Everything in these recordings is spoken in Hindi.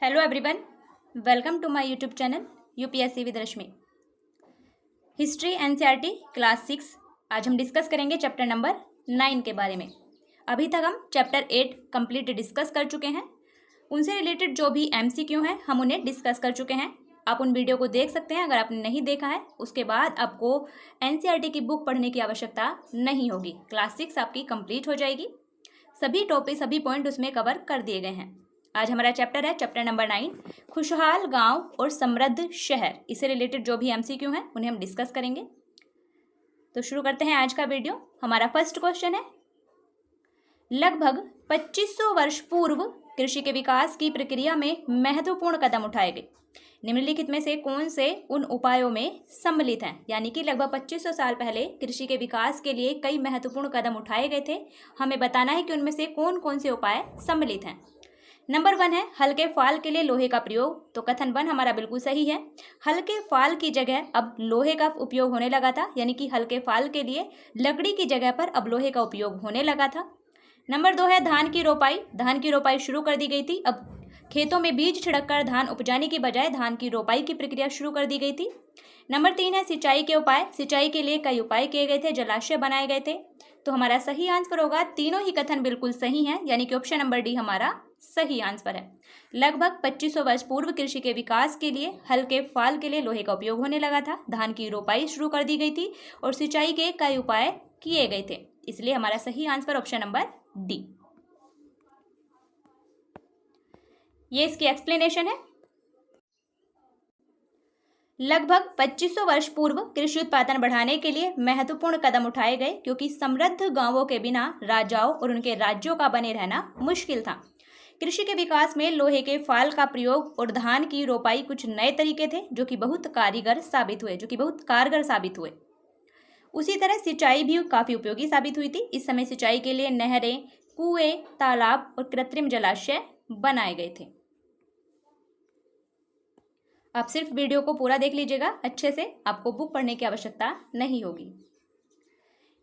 Hello everyone, welcome to my YouTube channel UPSC with Rashmi. History NCERT class 6 आज हम डिस्कस करेंगे चैप्टर नंबर 9 के बारे में। अभी तक हम चैप्टर 8 कंप्लीट डिस्कस कर चुके हैं। उनसे रिलेटेड जो भी एमसीक्यू हैं हम उन्हें डिस्कस कर चुके हैं। आप उन वीडियो को देख सकते हैं अगर आपने नहीं देखा है। उसके बाद आपको एनसीईआरटी की बुक पढ़ने की आवश्यकता नहीं होगी। क्लास 6 आपकी कंप्लीट हो जाएगी। सभी टॉपिक सभी पॉइंट उसमें कवर कर दिए गए हैं। आज हमारा चैप्टर है चैप्टर नंबर 9, खुशहाल गांव और समृद्ध शहर। इससे रिलेटेड जो भी एमसीक्यू हैं उन्हें हम डिस्कस करेंगे। तो शुरू करते हैं आज का वीडियो। हमारा फर्स्ट क्वेश्चन है, लगभग 2500 वर्ष पूर्व कृषि के विकास की प्रक्रिया में महत्वपूर्ण कदम उठाए गए। निम्नलिखित में से कौन से उन उपायों में सम्मिलित हैं? यानी कि लगभग 2500 साल पहले कृषि के विकास के लिए कई महत्वपूर्ण कदम उठाए गए थे। हमें बताना है कि उनमें से कौन कौन से उपाय सम्मिलित हैं। नंबर 1 है हल्के फाल के लिए लोहे का प्रयोग। तो कथन 1 हमारा बिल्कुल सही है। हल्के फाल की जगह अब लोहे का उपयोग होने लगा था, यानी कि हल्के फाल के लिए लकड़ी की जगह पर अब लोहे का उपयोग होने लगा था। नंबर 2 है धान की रोपाई। धान की रोपाई शुरू कर दी गई थी। अब खेतों में बीज छिड़ककर धान उपजाने की बजाय धान की रोपाई की प्रक्रिया शुरू कर दी गई थी। नंबर 3 है सिंचाई के उपाय। सिंचाई के लिए कई उपाय किए गए थे, जलाशय बनाए गए थे। तो हमारा सही आंसर होगा, तीनों ही कथन बिल्कुल सही हैं, यानी कि ऑप्शन नंबर डी हमारा सही आंसर है। लगभग 2500 वर्ष पूर्व कृषि के विकास के लिए हल्के फाल के लिए लोहे का उपयोग होने लगा था, धान की रोपाई शुरू कर दी गई थी और सिंचाई के कई उपाय किए गए थे। इसलिए हमारा सही आंसर ऑप्शन नंबर डी। ये इसकी एक्सप्लेनेशन है। लगभग 2500 वर्ष पूर्व कृषि उत्पादन बढ़ाने के लिए महत्वपूर्ण कदम उठाए गए, क्योंकि समृद्ध गांवों के बिना राजाओं और उनके राज्यों का बने रहना मुश्किल था। कृषि के विकास में लोहे के फाल का प्रयोग और धान की रोपाई कुछ नए तरीके थे जो कि बहुत कारगर साबित हुए। उसी तरह सिंचाई भी काफी उपयोगी साबित हुई थी। इस समय सिंचाई के लिए नहरें, कुएं, तालाब और कृत्रिम जलाशय बनाए गए थे। आप सिर्फ वीडियो को पूरा देख लीजिएगा अच्छे से, आपको बुक पढ़ने की आवश्यकता नहीं होगी।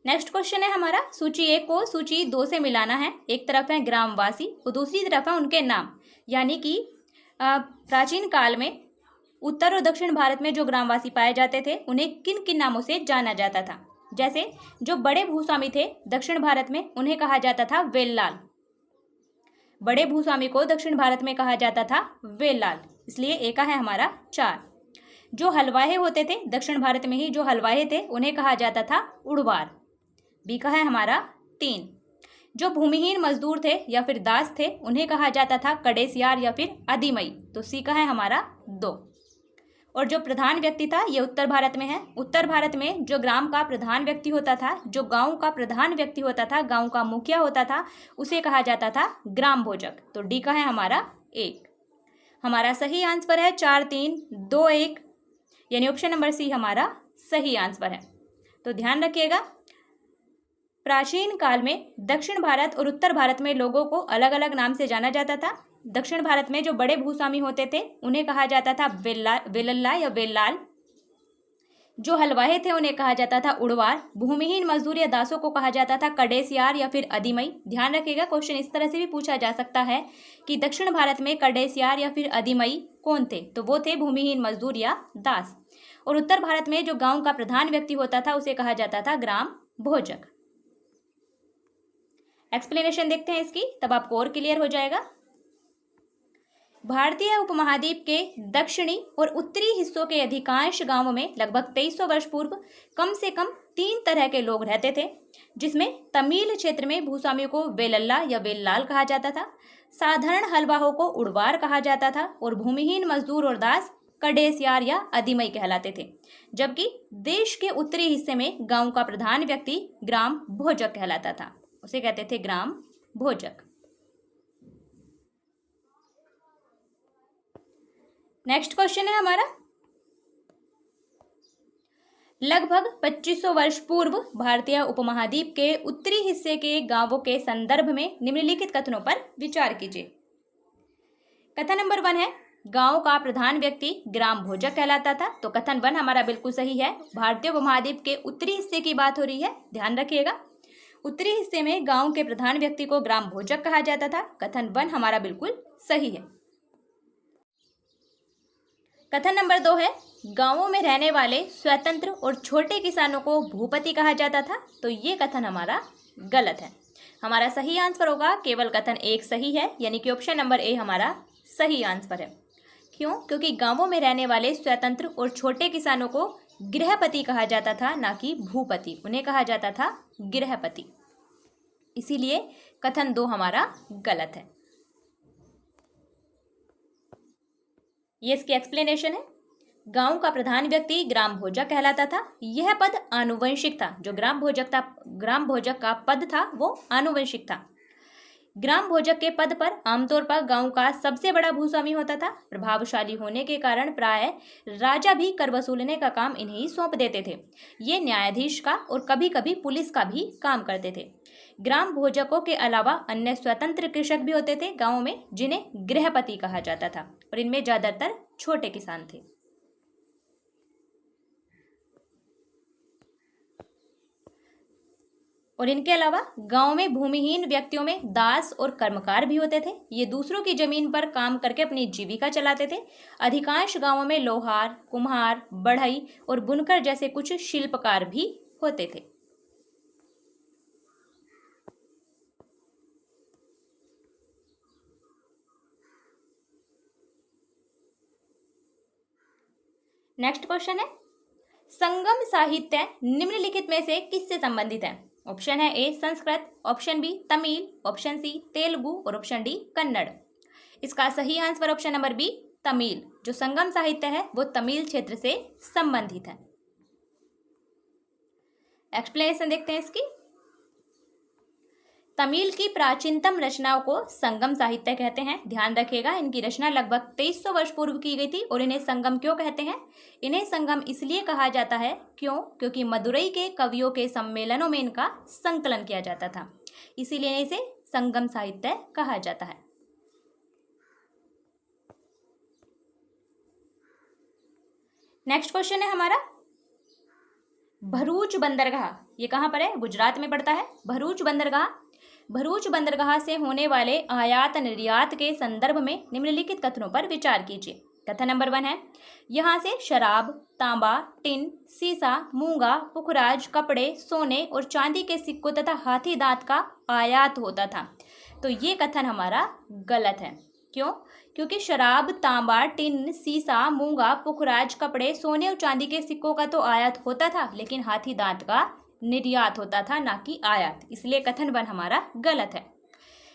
नेक्स्ट क्वेश्चन है हमारा, सूची 1 को सूची 2 से मिलाना है। एक तरफ है ग्रामवासी और दूसरी तरफ है उनके नाम। यानी कि प्राचीन काल में उत्तर और दक्षिण भारत में जो ग्रामवासी पाए जाते थे उन्हें किन किन नामों से जाना जाता था। जैसे जो बड़े भूस्वामी थे दक्षिण भारत में, उन्हें कहा जाता था वेल्लाल। बड़े भूस्वामी को दक्षिण भारत में कहा जाता था वेल्लाल, इसलिए ए का है हमारा 4। जो हलवाहे होते थे दक्षिण भारत में ही जो हलवाहे थे उन्हें कहा जाता था उड़वार, बी का है हमारा 3। जो भूमिहीन मजदूर थे या फिर दास थे उन्हें कहा जाता था कडेसियार या फिर अधिमई, तो सी का है हमारा 2। और जो प्रधान व्यक्ति था ये उत्तर भारत में है। उत्तर भारत में जो ग्राम का प्रधान व्यक्ति होता था, जो गांव का प्रधान व्यक्ति होता था, गांव का मुखिया होता था, उसे कहा जाता था ग्राम भोजक, तो डी का है हमारा 1। हमारा सही आंसर है 4 3 2 1, यानी ऑप्शन नंबर सी हमारा सही आंसर है। तो ध्यान रखिएगा, प्राचीन काल में दक्षिण भारत और उत्तर भारत में लोगों को अलग अलग नाम से जाना जाता था। दक्षिण भारत में जो बड़े भूस्वामी होते थे उन्हें कहा जाता था वेलल्ला या वेल्लाल। जो हलवाहे थे उन्हें कहा जाता था उड़वार। भूमिहीन मजदूर या दासों को कहा जाता था कडेसियार या फिर अधिमई। ध्यान रखिएगा, क्वेश्चन इस तरह से भी पूछा जा सकता है कि दक्षिण भारत में कडेसियार या फिर अधिमई कौन थे, तो वो थे भूमिहीन मजदूर या दास। और उत्तर भारत में जो गांव का प्रधान व्यक्ति होता था उसे कहा जाता था ग्राम भोजक। एक्सप्लेनेशन देखते हैं इसकी, तब आपको और क्लियर हो जाएगा। भारतीय उपमहाद्वीप के दक्षिणी और उत्तरी हिस्सों के अधिकांश गांवों में लगभग 2300 वर्ष पूर्व कम से कम 3 तरह के लोग रहते थे, जिसमें तमिल क्षेत्र में भूस्वामियों को वेलल्ला या वेल्लाल कहा जाता था, साधारण हलवाहों को उड़वार कहा जाता था और भूमिहीन मजदूर और दास कडेसियार या अधिमई कहलाते थे। जबकि देश के उत्तरी हिस्से में गांव का प्रधान व्यक्ति ग्राम भोजक कहलाता था, उसे कहते थे ग्राम भोजक। नेक्स्ट क्वेश्चन है हमारा, लगभग 2500 वर्ष पूर्व भारतीय उपमहाद्वीप के उत्तरी हिस्से के गांवों के संदर्भ में निम्नलिखित कथनों पर विचार कीजिए। कथन नंबर 1 है गांव का प्रधान व्यक्ति ग्राम भोजक कहलाता था, तो कथन 1 हमारा बिल्कुल सही है। भारतीय उपमहाद्वीप के उत्तरी हिस्से की बात हो रही है, ध्यान रखिएगा। उत्तरी हिस्से में गांव के प्रधान व्यक्ति को ग्राम भोजक कहा जाता था, कथन 1 हमारा बिल्कुल सही है। कथन नंबर 2 है, गांवों में रहने वाले स्वतंत्र और छोटे किसानों को भूपति कहा जाता था। तो ये कथन हमारा गलत है। हमारा सही आंसर होगा केवल कथन 1 सही है, यानी कि ऑप्शन नंबर ए हमारा सही आंसर है। क्यों? क्योंकि गांवों में रहने वाले स्वतंत्र और छोटे किसानों को गृहपति कहा जाता था, ना कि भूपति। उन्हें कहा जाता था गृहपति। इसीलिए कथन 2 हमारा गलत है। ये इसकी एक्सप्लेनेशन है। गांव का प्रधान व्यक्ति ग्राम भोजक कहलाता था। यह पद आनुवंशिक था। जो ग्राम भोजक का पद था वो आनुवंशिक था। ग्राम भोजक के पद पर आमतौर पर गांव का सबसे बड़ा भूस्वामी होता था। प्रभावशाली होने के कारण प्राय राजा भी कर वसूलने का काम इन्हें ही सौंप देते थे। ये न्यायाधीश का और कभी कभी पुलिस का भी काम करते थे। ग्राम भोजकों के अलावा अन्य स्वतंत्र कृषक भी होते थे गाँव में, जिन्हें गृहपति कहा जाता था, और इनमें ज्यादातर छोटे किसान थे। और इनके अलावा गांव में भूमिहीन व्यक्तियों में दास और कर्मकार भी होते थे। ये दूसरों की जमीन पर काम करके अपनी जीविका चलाते थे। अधिकांश गांवों में लोहार, कुम्हार, बढ़ई और बुनकर जैसे कुछ शिल्पकार भी होते थे। नेक्स्ट क्वेश्चन है, संगम साहित्य निम्नलिखित में से किससे संबंधित है? ऑप्शन है A Sanskrit, option B Tamil, option C Telugu और ऑप्शन डी कन्नड़। इसका सही answer option number B Tamil. जो संगम साहित्य है वो तमिल क्षेत्र से संबंधित है। एक्सप्लेनेशन देखते हैं इसकी। तमिल की प्राचीनतम रचनाओं को संगम साहित्य कहते हैं। ध्यान रखिएगा, इनकी रचना लगभग 2300 वर्ष पूर्व की गई थी। और इन्हें संगम क्यों कहते हैं? इन्हें संगम इसलिए कहा जाता है क्योंकि मदुरई के कवियों के सम्मेलनों में इनका संकलन किया जाता था, इसीलिए इसे संगम साहित्य कहा जाता है। नेक्स्ट क्वेश्चन है हमारा, भरूच बंदरगाह ये कहाँ पर है? गुजरात में पड़ता है। भरूच बंदरगाह से होने वाले आयात निर्यात के संदर्भ में निम्नलिखित कथनों पर विचार कीजिए। कथन नंबर 1 है, यहाँ से शराब, तांबा, टिन, सीसा, मूंगा, पुखराज, कपड़े, सोने और चांदी के सिक्कों तथा हाथी दांत का आयात होता था। तो ये कथन हमारा गलत है। क्यों? क्योंकि शराब, तांबा, टिन, सीसा, मूंगा, पुखराज, कपड़े, सोने और चांदी के सिक्कों का तो आयात होता था, लेकिन हाथी दांत का निर्यात होता था, ना कि आयात। इसलिए कथन 1 हमारा गलत है।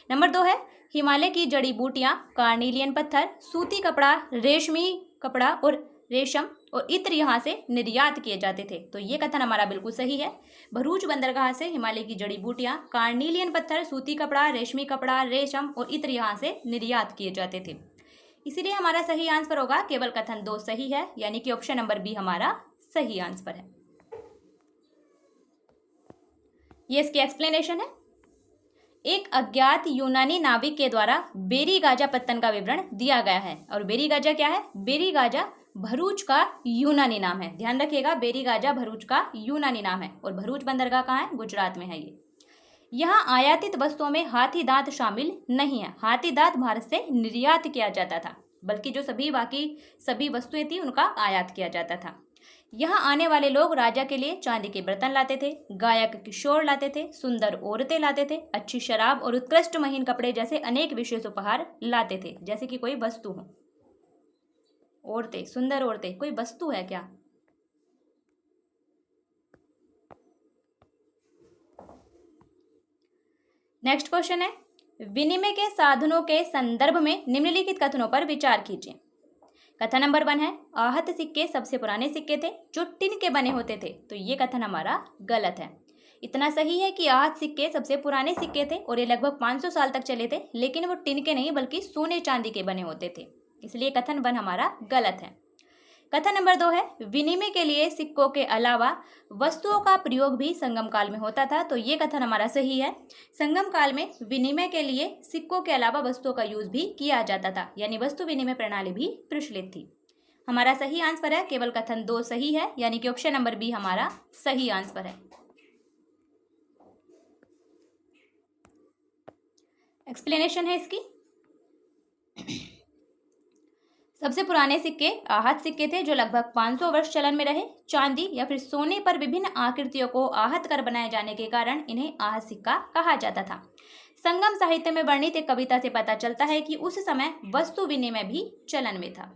नंबर 2 है, हिमालय की जड़ी बूटियां, कार्निलियन पत्थर, सूती कपड़ा, रेशमी कपड़ा और रेशम और इत्र यहाँ से निर्यात किए जाते थे। तो ये कथन हमारा बिल्कुल सही है। भरूच बंदरगाह से हिमालय की जड़ी बूटियां, कार्निलियन पत्थर, सूती कपड़ा, रेशमी कपड़ा, रेशम और इत्र यहाँ से निर्यात किए जाते थे। इसीलिए हमारा सही आंसर होगा केवल कथन 2 सही है, यानी कि ऑप्शन नंबर बी हमारा सही आंसर है। ये इसकी एक्सप्लेनेशन है। एक अज्ञात यूनानी नाविक के द्वारा बेरी गाजा पत्तन का विवरण दिया गया है। और बेरी गाजा क्या है? बेरी गाजा भरूच का यूनानी नाम है। ध्यान रखिएगा, बेरी गाजा भरूच का यूनानी नाम है। और भरूच बंदरगाह कहाँ है? गुजरात में है ये। यहाँ आयातित वस्तुओं में हाथी दांत शामिल नहीं है। हाथी दांत भारत से निर्यात किया जाता था, बल्कि जो बाकी सभी वस्तुएं थी उनका आयात किया जाता था। यहाँ आने वाले लोग राजा के लिए चांदी के बर्तन लाते थे, गायक किशोर लाते थे, सुंदर औरतें लाते थे, अच्छी शराब और उत्कृष्ट महीन कपड़े जैसे अनेक विशेष उपहार लाते थे। जैसे कि कोई वस्तु हो। औरतें, सुंदर औरतें कोई वस्तु है क्या? नेक्स्ट क्वेश्चन है, विनिमय के साधनों के संदर्भ में निम्नलिखित कथनों पर विचार कीजिए। कथन नंबर 1 है, आहत सिक्के सबसे पुराने सिक्के थे जो टिन के बने होते थे। तो ये कथन हमारा गलत है। इतना सही है कि आहत सिक्के सबसे पुराने सिक्के थे और ये लगभग 500 साल तक चले थे, लेकिन वो टिन के नहीं बल्कि सोने चांदी के बने होते थे। इसलिए कथन 1 हमारा गलत है। कथन नंबर 2 है, विनिमय के लिए सिक्कों के अलावा वस्तुओं का प्रयोग भी संगम काल में होता था। तो ये कथन हमारा सही है। संगम काल में विनिमय के लिए सिक्कों के अलावा वस्तुओं का यूज भी किया जाता था, यानी वस्तु विनिमय प्रणाली भी प्रचलित थी। हमारा सही आंसर है केवल कथन 2 सही है, यानी कि ऑप्शन नंबर बी हमारा सही आंसर है। एक्सप्लेनेशन है इसकी। सबसे पुराने सिक्के आहत सिक्के थे जो लगभग 500 वर्ष चलन में रहे। चांदी या फिर सोने पर विभिन्न आकृतियों को आहत कर बनाए जाने के कारण इन्हें आहत सिक्का कहा जाता था। संगम साहित्य में वर्णित एक कविता से पता चलता है कि उस समय वस्तु विनिमय भी चलन में था।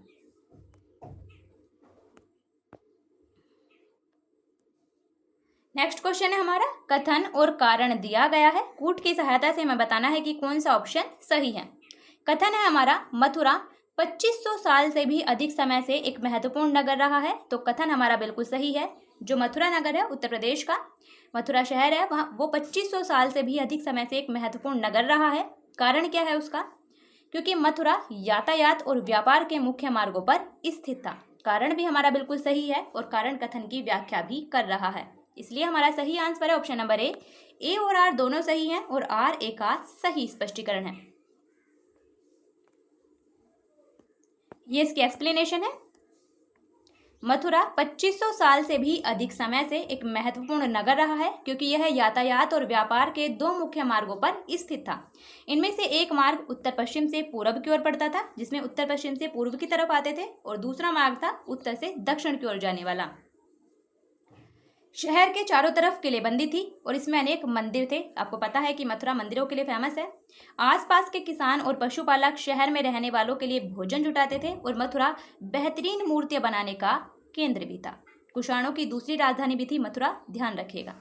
नेक्स्ट क्वेश्चन है हमारा, कथन और कारण दिया गया है। कूट की सहायता से हमें बताना है कि कौन सा ऑप्शन सही है। कथन है हमारा, मथुरा 2500 साल से भी अधिक समय से एक महत्वपूर्ण नगर रहा है। तो कथन हमारा बिल्कुल सही है। जो मथुरा नगर है, उत्तर प्रदेश का मथुरा शहर है, वहाँ वो 2500 साल से भी अधिक समय से एक महत्वपूर्ण नगर रहा है। कारण क्या है उसका? क्योंकि मथुरा यातायात और व्यापार के मुख्य मार्गों पर स्थित था। कारण भी हमारा बिल्कुल सही है और कारण कथन की व्याख्या भी कर रहा है। इसलिए हमारा सही आंसर है ऑप्शन नंबर ए और आर दोनों सही हैं और आर ए का सही स्पष्टीकरण है। ये इसकी एक्सप्लेनेशन है। मथुरा 2500 साल से भी अधिक समय से एक महत्वपूर्ण नगर रहा है क्योंकि यह यातायात और व्यापार के दो मुख्य मार्गों पर स्थित था। इनमें से एक मार्ग उत्तर पश्चिम से पूर्व की ओर पड़ता था, जिसमें उत्तर पश्चिम से पूर्व की तरफ आते थे, और दूसरा मार्ग था उत्तर से दक्षिण की ओर जाने वाला। शहर के चारों तरफ किलेबंदी थी और इसमें अनेक मंदिर थे। आपको पता है कि मथुरा मंदिरों के लिए फेमस है। आसपास के किसान और पशुपालक शहर में रहने वालों के लिए भोजन जुटाते थे और मथुरा बेहतरीन मूर्तियां बनाने का केंद्र भी था। कुषाणों की दूसरी राजधानी भी थी मथुरा, ध्यान रखिएगा।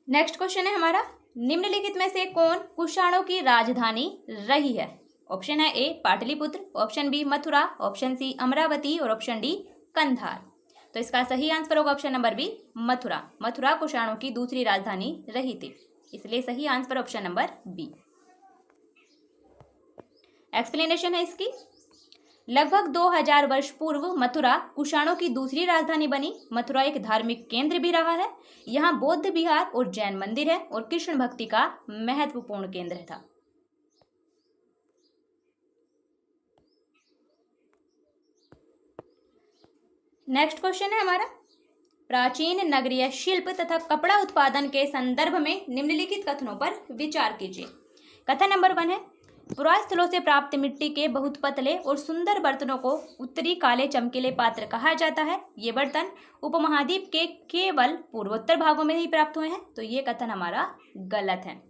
नेक्स्ट क्वेश्चन है हमारा, निम्नलिखित में से कौन कुषाणों की राजधानी रही है? ऑप्शन है A Pataliputra, option B Mathura, option C Amaravati और ऑप्शन डी कंधार। तो इसका सही आंसर होगा option number B Mathura. Mathura कुषाणों की दूसरी राजधानी रही थी, इसलिए सही answer option number B. Explanation है इसकी, लगभग 2000 वर्ष पूर्व मथुरा कुषाणों की दूसरी राजधानी बनी। मथुरा एक धार्मिक केंद्र भी रहा है। यहाँ बौद्ध विहार और जैन मंदिर है और कृष्ण भक्ति का महत्वपूर्ण केंद्र था। नेक्स्ट क्वेश्चन है हमारा, प्राचीन नगरीय शिल्प तथा कपड़ा उत्पादन के संदर्भ में निम्नलिखित कथनों पर विचार कीजिए। कथन नंबर 1 है, पुरास्थलों से प्राप्त मिट्टी के बहुत पतले और सुंदर बर्तनों को उत्तरी काले चमकीले पात्र कहा जाता है। ये बर्तन उपमहाद्वीप के केवल पूर्वोत्तर भागों में ही प्राप्त हुए हैं। तो ये कथन हमारा गलत है,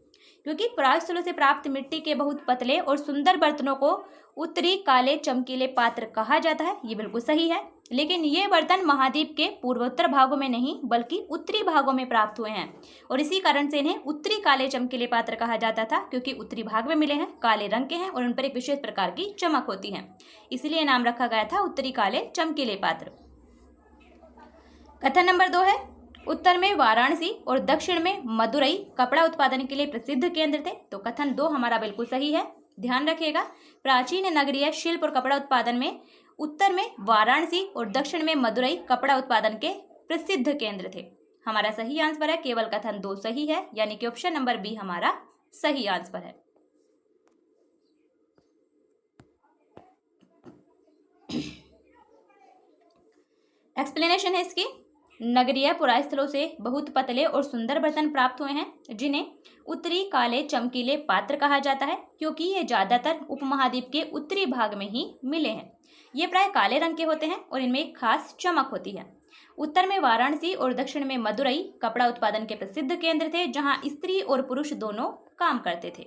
क्योंकि पुरास्थलों से प्राप्त मिट्टी के बहुत पतले और सुंदर बर्तनों को उत्तरी काले चमकीले पात्र कहा जाता है। ये बिल्कुल सही है, लेकिन ये बर्तन महाद्वीप के पूर्वोत्तर भागों में नहीं बल्कि उत्तरी भागों में प्राप्त हुए हैं और इसी कारण से इन्हें उत्तरी काले चमकीले पात्र कहा जाता था, क्योंकि उत्तरी भाग में मिले हैं, काले रंग के हैं और उन पर एक विशेष प्रकार की चमक होती है, इसलिए नाम रखा गया था उत्तरी काले चमकीले पात्र। कथन नंबर 2 है, उत्तर में वाराणसी और दक्षिण में मदुरई कपड़ा उत्पादन के लिए प्रसिद्ध केंद्र थे। तो कथन 2 हमारा बिल्कुल सही है, ध्यान रखिएगा। प्राचीन नगरीय शिल्प और कपड़ा उत्पादन में उत्तर में वाराणसी और दक्षिण में मदुरई कपड़ा उत्पादन के प्रसिद्ध केंद्र थे। हमारा सही आंसर है, केवल कथन 2 सही है, यानी कि ऑप्शन नंबर बी हमारा सही आंसर है। एक्सप्लेनेशन है इसकी, नगरीय पुरास्थलों से बहुत पतले और सुंदर बर्तन प्राप्त हुए हैं जिन्हें उत्तरी काले चमकीले पात्र कहा जाता है, क्योंकि ये ज्यादातर उपमहाद्वीप के उत्तरी भाग में ही मिले हैं। ये प्राय काले रंग के होते हैं और इनमें एक खास चमक होती है। उत्तर में वाराणसी और दक्षिण में मदुरई कपड़ा उत्पादन के प्रसिद्ध केंद्र थे, जहां स्त्री और पुरुष दोनों काम करते थे।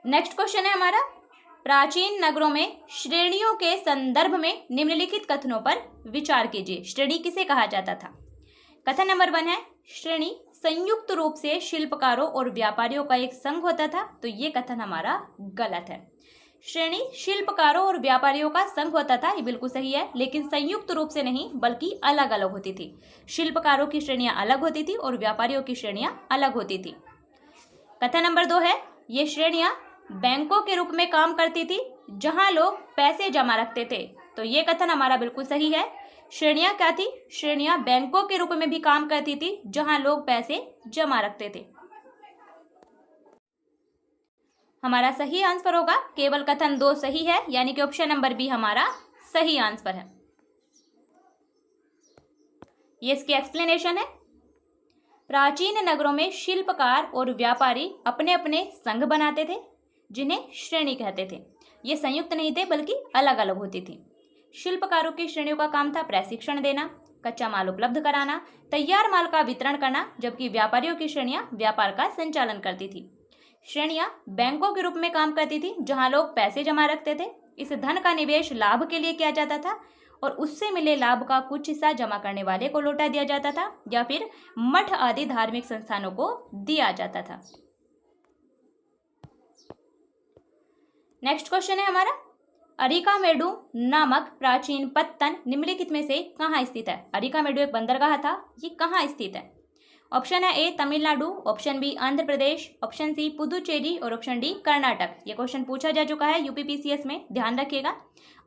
नेक्स्ट क्वेश्चन है हमारा, प्राचीन नगरों में श्रेणियों के संदर्भ में निम्नलिखित कथनों पर विचार कीजिए। श्रेणी किसे कहा जाता था? कथन नंबर 1 है, श्रेणी संयुक्त रूप से शिल्पकारों और व्यापारियों का एक संघ होता था। तो ये कथन हमारा गलत है। श्रेणी शिल्पकारों और व्यापारियों का संघ होता था, ये बिल्कुल सही है, लेकिन संयुक्त रूप से नहीं बल्कि अलग अलग होती थी। शिल्पकारों की श्रेणियां अलग होती थी और व्यापारियों की श्रेणियां अलग होती थी। कथन नंबर 2 है, ये श्रेणियां बैंकों के रूप में काम करती थी जहां लोग पैसे जमा रखते थे। तो ये कथन हमारा बिल्कुल सही है। श्रेणियां क्या थी? श्रेणियां बैंकों के रूप में भी काम करती थी जहां लोग पैसे जमा रखते थे। हमारा सही आंसर होगा, केवल कथन 2 सही है, यानी कि ऑप्शन नंबर बी हमारा सही आंसर है। ये इसकी एक्सप्लेनेशन है। प्राचीन नगरों में शिल्पकार और व्यापारी अपने अपने संघ बनाते थे, जिन्हें श्रेणी कहते थे। ये संयुक्त नहीं थे बल्कि अलग अलग होती थी। शिल्पकारों की श्रेणियों का काम था प्रशिक्षण देना, कच्चा माल उपलब्ध कराना, तैयार माल का वितरण करना, जबकि व्यापारियों की श्रेणियां व्यापार का संचालन करती थी। श्रेणियां बैंकों के रूप में काम करती थी, जहां लोग पैसे जमा रखते थे। इस धन का निवेश लाभ के लिए किया जाता था और उससे मिले लाभ का कुछ हिस्सा जमा करने वाले को लौटा दिया जाता था या फिर मठ आदि धार्मिक संस्थानों को दिया जाता था। नेक्स्ट क्वेश्चन है हमारा, अरिकामेडु नामक प्राचीन पत्तन निम्नलिखित में से कहाँ स्थित है? अरिकामेडु एक बंदरगाह था, ये कहाँ स्थित है? ऑप्शन है ए Tamil Nadu, option B Andhra Pradesh, option C Puducherry और ऑप्शन डी कर्नाटक। ये क्वेश्चन पूछा जा चुका है यूपीपीसीएस में, ध्यान रखिएगा।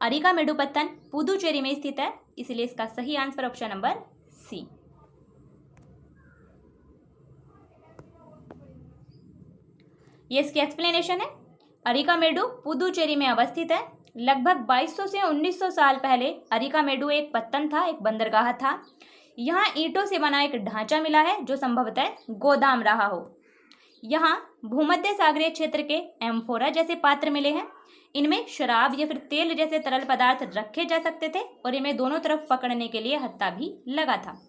अरिकामेडु पत्तन पुदुचेरी में स्थित है, इसलिए इसका सही आंसर ऑप्शन नंबर सी। ये इसकी एक्सप्लेनेशन है। अरिकामेडु पुदुचेरी में अवस्थित है। लगभग 2200 से 1900 साल पहले अरिकामेडु एक पत्तन था, एक बंदरगाह था। यहाँ ईंटों से बना एक ढांचा मिला है जो संभवतः गोदाम रहा हो। यहाँ भूमध्य सागरीय क्षेत्र के एम्फोरा जैसे पात्र मिले हैं। इनमें शराब या फिर तेल जैसे तरल पदार्थ रखे जा सकते थे और इनमें दोनों तरफ पकड़ने के लिए हत्था भी लगा था।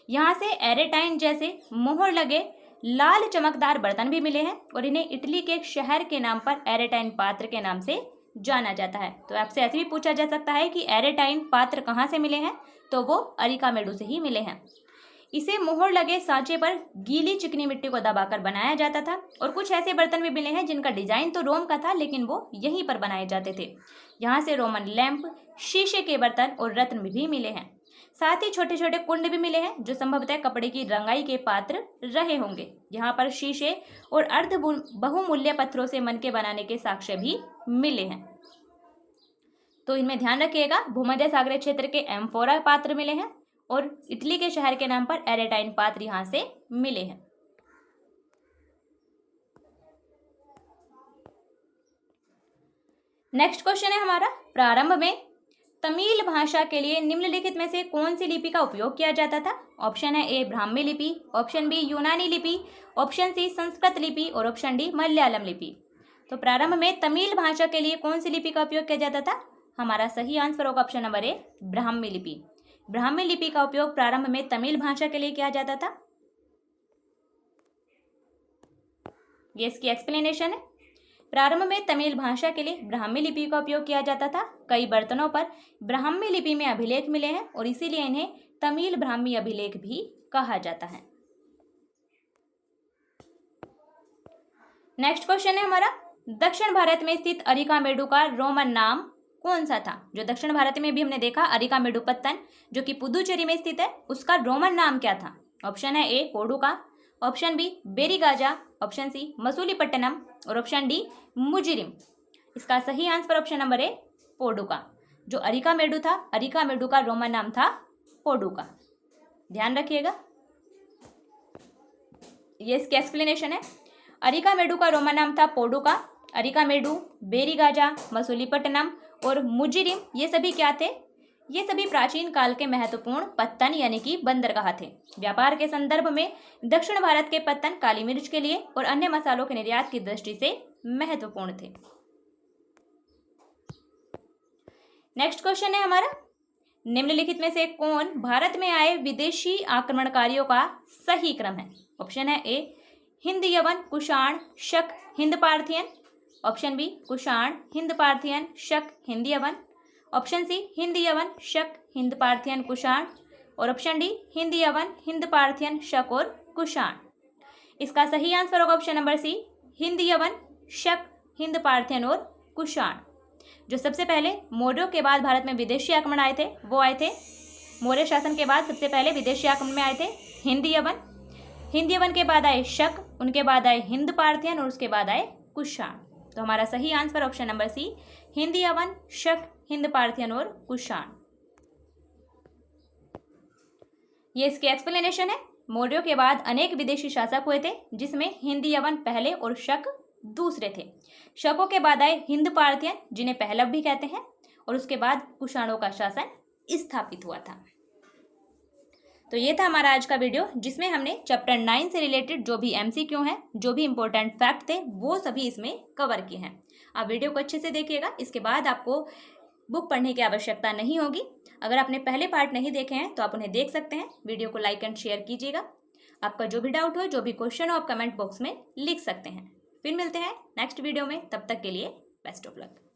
यहाँ से एरेटाइन जैसे मोहर लगे लाल चमकदार बर्तन भी मिले हैं और इन्हें इटली के एक शहर के नाम पर एरेटाइन पात्र के नाम से जाना जाता है। तो आपसे ऐसे भी पूछा जा सकता है कि एरेटाइन पात्र कहाँ से मिले हैं, तो वो अरिकामेडु से ही मिले हैं। इसे मोहर लगे सांचे पर गीली चिकनी मिट्टी को दबाकर बनाया जाता था और कुछ ऐसे बर्तन भी मिले हैं जिनका डिजाइन तो रोम का था, लेकिन वो यहीं पर बनाए जाते थे। यहाँ से रोमन लैंप, शीशे के बर्तन और रत्न भी मिले हैं। साथ ही छोटे छोटे कुंड भी मिले हैं जो संभवतः कपड़े की रंगाई के पात्र रहे होंगे। यहाँ पर शीशे और अर्ध बहुमूल्य पत्थरों से मनके बनाने के साक्ष्य भी मिले हैं। तो इनमें ध्यान रखिएगा, भूमध्य सागरीय क्षेत्र के एम्फोरा पात्र मिले हैं और इटली के शहर के नाम पर एरेटाइन पात्र यहाँ से मिले हैं। नेक्स्ट क्वेश्चन है हमारा, प्रारंभ में तमिल भाषा के लिए निम्नलिखित में से कौन सी लिपि का उपयोग किया जाता था? ऑप्शन है ए ब्राह्मी लिपि, ऑप्शन बी यूनानी लिपि, ऑप्शन सी संस्कृत लिपि और ऑप्शन डी मलयालम लिपि। तो प्रारंभ में तमिल भाषा के लिए कौन सी लिपि का उपयोग किया जाता था? हमारा सही आंसर होगा ऑप्शन नंबर ए ब्राह्मी लिपि। ब्राह्मी लिपि का उपयोग प्रारंभ में तमिल भाषा के लिए किया जाता था। ये इसकी एक्सप्लेनेशन है। प्रारंभ में तमिल भाषा के लिए ब्राह्मी लिपि का उपयोग किया जाता था। कई बर्तनों पर ब्राह्मी लिपि में अभिलेख मिले हैं और इसीलिए इन्हें तमिल ब्राह्मी अभिलेख भी कहा जाता है। नेक्स्ट क्वेश्चन है हमारा, दक्षिण भारत में स्थित अरिकामेडु का रोमन नाम कौन सा था? जो दक्षिण भारत में भी हमने देखा अरिकामेडु पत्तन जो कि पुदुचेरी में स्थित है, उसका रोमन नाम क्या था? ऑप्शन है A Poduca, option B Barygaza, option C Masulipatnam और ऑप्शन डी मुजिरिम। इसका सही answer option number A Poduca. जो अरिकामेडु था, अरिकामेडु का रोमन नाम था पोडुका, ध्यान रखिएगा। ये इसकी एक्सप्लेनेशन है। अरिकामेडु का रोमन नाम था पोडुका। अरिकामेडु, बेरीगाजा, मसूलीपट्टनम और मुजिरिम ये सभी क्या थे? ये सभी प्राचीन काल के महत्वपूर्ण पत्तन यानी कि बंदरगाह थे। व्यापार के संदर्भ में दक्षिण भारत के पत्तन काली मिर्च के लिए और अन्य मसालों के निर्यात की दृष्टि से महत्वपूर्ण थे। नेक्स्ट क्वेश्चन है हमारा, निम्नलिखित में से कौन भारत में आए विदेशी आक्रमणकारियों का सही क्रम है? ऑप्शन है ए हिंद यवन कुषाण शक हिंद पार्थियन, ऑप्शन बी कुषाण हिंद पार्थियन शक हिंद यवन, ऑप्शन सी हिंद यवन शक हिंद पार्थियन कुषाण और ऑप्शन डी हिंद यवन हिंद पार्थियन शक और कुषाण। इसका सही आंसर होगा ऑप्शन नंबर सी हिंद यवन शक हिंद पार्थियन और कुषाण। जो सबसे पहले मौर्यों के बाद भारत में विदेशी आक्रमण आए थे वो आए थे, मौर्य शासन के बाद सबसे पहले विदेशी आक्रमण में आए थे हिंद यवन। हिंद यवन के बाद आए शक, उनके बाद आए हिंद पार्थियन और उसके बाद आए कुषाण। तो हमारा सही आंसर ऑप्शन नंबर सी हिंद यवन शक हिंद पार्थियन और कुषाण। ये इसकी एक्सप्लेनेशन है। मौर्यों के बाद अनेक विदेशी शासक हुए थे जिसमें हिंद यवन पहले और शक दूसरे थे। शकों के बाद आए हिंद पार्थियन जिन्हें पहलव भी कहते हैं और उसके बाद कुषाणों का शासन स्थापित हुआ था। तो ये था हमारा आज का वीडियो, जिसमें हमने चैप्टर 9 से रिलेटेड जो भी MCQ हैं, जो भी इंपॉर्टेंट फैक्ट थे, वो सभी इसमें कवर किए हैं। आप वीडियो को अच्छे से देखिएगा, इसके बाद आपको बुक पढ़ने की आवश्यकता नहीं होगी। अगर आपने पहले पार्ट नहीं देखे हैं तो आप उन्हें देख सकते हैं। वीडियो को लाइक एंड शेयर कीजिएगा। आपका जो भी डाउट हो, जो भी क्वेश्चन हो, आप कमेंट बॉक्स में लिख सकते हैं। फिर मिलते हैं नेक्स्ट वीडियो में, तब तक के लिए बेस्ट ऑफ लक।